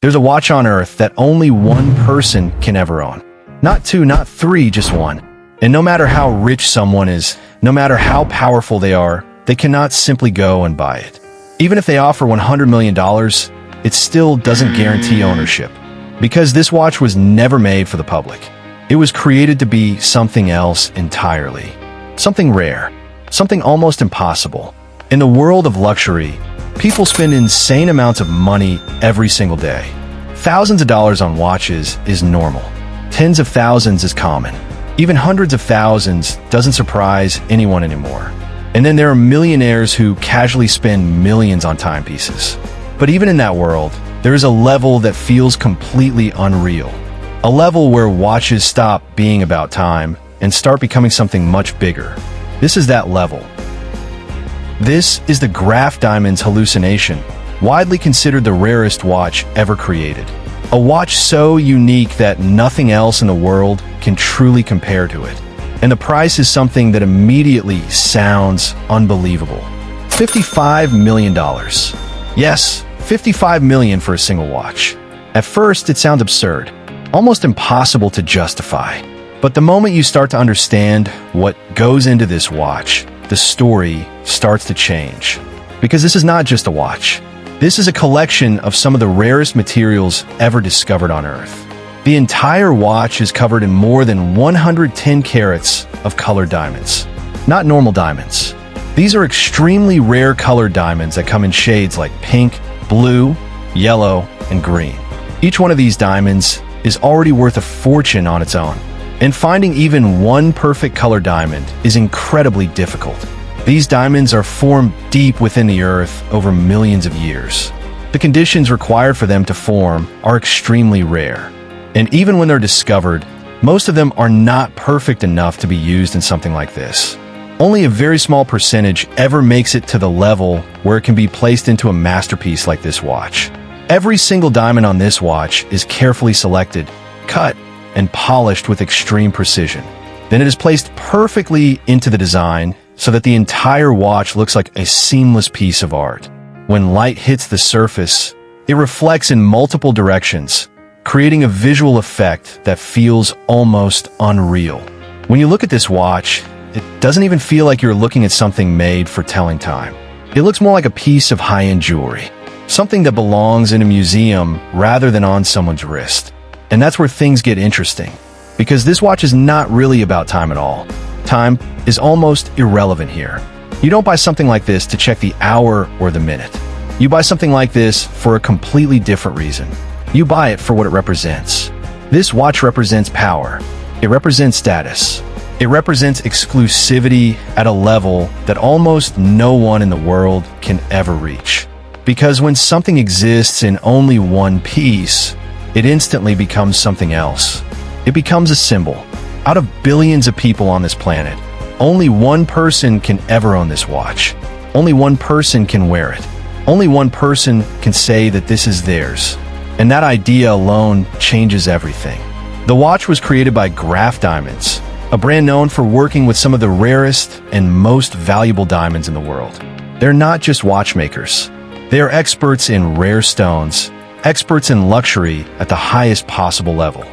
There's a watch on Earth that only one person can ever own. Not two, not three, just one. And no matter how rich someone is, no matter how powerful they are, they cannot simply go and buy it. Even if they offer $100 million, it still doesn't guarantee ownership. Because this watch was never made for the public. It was created to be something else entirely. Something rare. Something almost impossible. In the world of luxury, people spend insane amounts of money every single day. Thousands of dollars on watches is normal. Tens of thousands is common. Even hundreds of thousands doesn't surprise anyone anymore. And then there are millionaires who casually spend millions on timepieces. But even in that world, there is a level that feels completely unreal. A level where watches stop being about time and start becoming something much bigger. This is that level. This is the Graff Diamonds Hallucination, widely considered the rarest watch ever created. A watch so unique that nothing else in the world can truly compare to it. And the price is something that immediately sounds unbelievable. $55 million. Yes, $55 million for a single watch. At first, it sounds absurd, almost impossible to justify. But the moment you start to understand what goes into this watch, the story starts to change. Because this is not just a watch. This is a collection of some of the rarest materials ever discovered on Earth. The entire watch is covered in more than 110 carats of colored diamonds. Not normal diamonds. These are extremely rare colored diamonds that come in shades like pink, blue, yellow, and green. Each one of these diamonds is already worth a fortune on its own. And finding even one perfect color diamond is incredibly difficult. These diamonds are formed deep within the earth over millions of years. The conditions required for them to form are extremely rare. And even when they're discovered, most of them are not perfect enough to be used in something like this. Only a very small percentage ever makes it to the level where it can be placed into a masterpiece like this watch. Every single diamond on this watch is carefully selected, cut, and polished with extreme precision. Then it is placed perfectly into the design so that the entire watch looks like a seamless piece of art. When light hits the surface, it reflects in multiple directions, creating a visual effect that feels almost unreal. When you look at this watch, it doesn't even feel like you're looking at something made for telling time. It looks more like a piece of high-end jewelry, something that belongs in a museum rather than on someone's wrist. And that's where things get interesting, because this watch is not really about time at all. Time is almost irrelevant here. You don't buy something like this to check the hour or the minute. You buy something like this for a completely different reason. You buy it for what it represents. This watch represents power. It represents status. It represents exclusivity at a level that almost no one in the world can ever reach. Because when something exists in only one piece, it instantly becomes something else. It becomes a symbol. Out of billions of people on this planet, only one person can ever own this watch. Only one person can wear it. Only one person can say that this is theirs. And that idea alone changes everything. The watch was created by Graff Diamonds, a brand known for working with some of the rarest and most valuable diamonds in the world. They're not just watchmakers. They are experts in rare stones, experts in luxury at the highest possible level.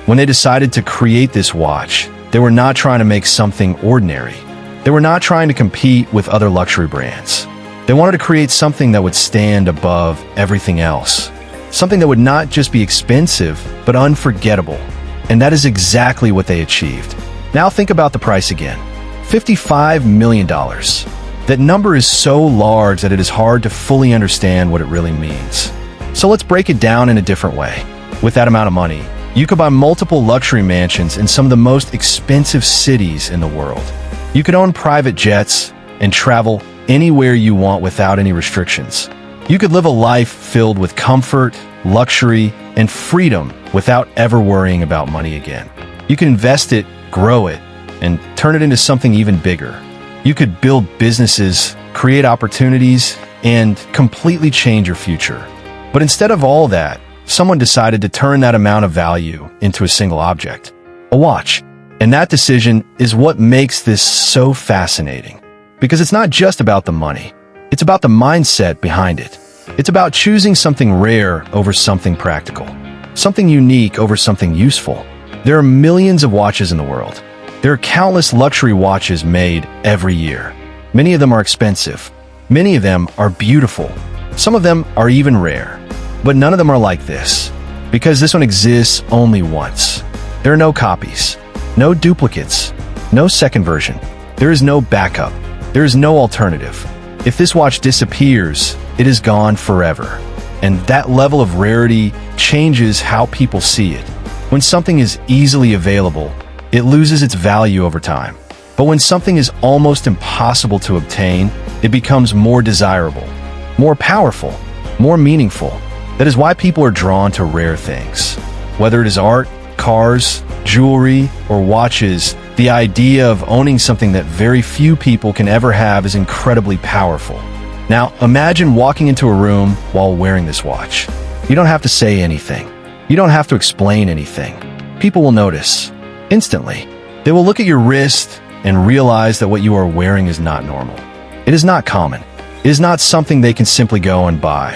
When they decided to create this watch, they were not trying to make something ordinary. They were not trying to compete with other luxury brands. They wanted to create something that would stand above everything else. Something that would not just be expensive, but unforgettable. And that is exactly what they achieved. Now think about the price again. $55 million. That number is so large that it is hard to fully understand what it really means. So let's break it down in a different way. With that amount of money, you could buy multiple luxury mansions in some of the most expensive cities in the world. You could own private jets and travel anywhere you want without any restrictions. You could live a life filled with comfort, luxury, and freedom without ever worrying about money again. You could invest it, grow it, and turn it into something even bigger. You could build businesses, create opportunities, and completely change your future. But instead of all that, someone decided to turn that amount of value into a single object, a watch. And that decision is what makes this so fascinating. Because it's not just about the money. It's about the mindset behind it. It's about choosing something rare over something practical, something unique over something useful. There are millions of watches in the world. There are countless luxury watches made every year. Many of them are expensive. Many of them are beautiful. Some of them are even rare. But none of them are like this, because this one exists only once. There are no copies, no duplicates, no second version. There is no backup. There is no alternative. If this watch disappears, it is gone forever. And that level of rarity changes how people see it. When something is easily available, it loses its value over time. But when something is almost impossible to obtain, it becomes more desirable, more powerful, more meaningful. That is why people are drawn to rare things. Whether it is art, cars, jewelry, or watches, the idea of owning something that very few people can ever have is incredibly powerful. Now, imagine walking into a room while wearing this watch. You don't have to say anything. You don't have to explain anything. People will notice instantly. They will look at your wrist and realize that what you are wearing is not normal. It is not common. It is not something they can simply go and buy.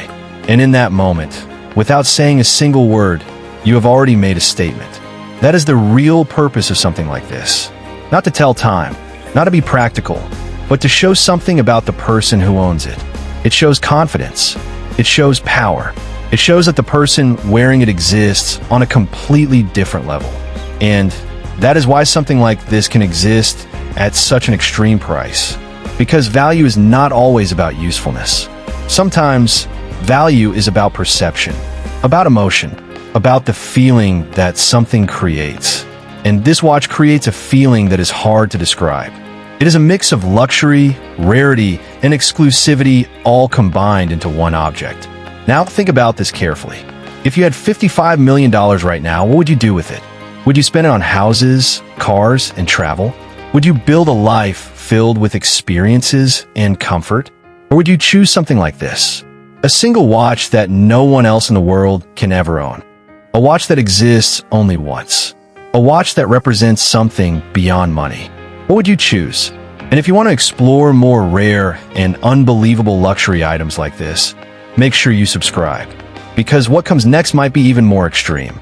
And in that moment, without saying a single word, you have already made a statement. That is the real purpose of something like this. Not to tell time, not to be practical, but to show something about the person who owns it. It shows confidence. It shows power. It shows that the person wearing it exists on a completely different level. And that is why something like this can exist at such an extreme price. Because value is not always about usefulness. Sometimes value is about perception, about emotion, about the feeling that something creates. And this watch creates a feeling that is hard to describe. It is a mix of luxury, rarity, and exclusivity all combined into one object. Now think about this carefully. If you had $55 million right now, what would you do with it? Would you spend it on houses, cars, and travel? Would you build a life filled with experiences and comfort? Or would you choose something like this? A single watch that no one else in the world can ever own. A watch that exists only once. A watch that represents something beyond money. What would you choose? And if you want to explore more rare and unbelievable luxury items like this, make sure you subscribe. Because what comes next might be even more extreme.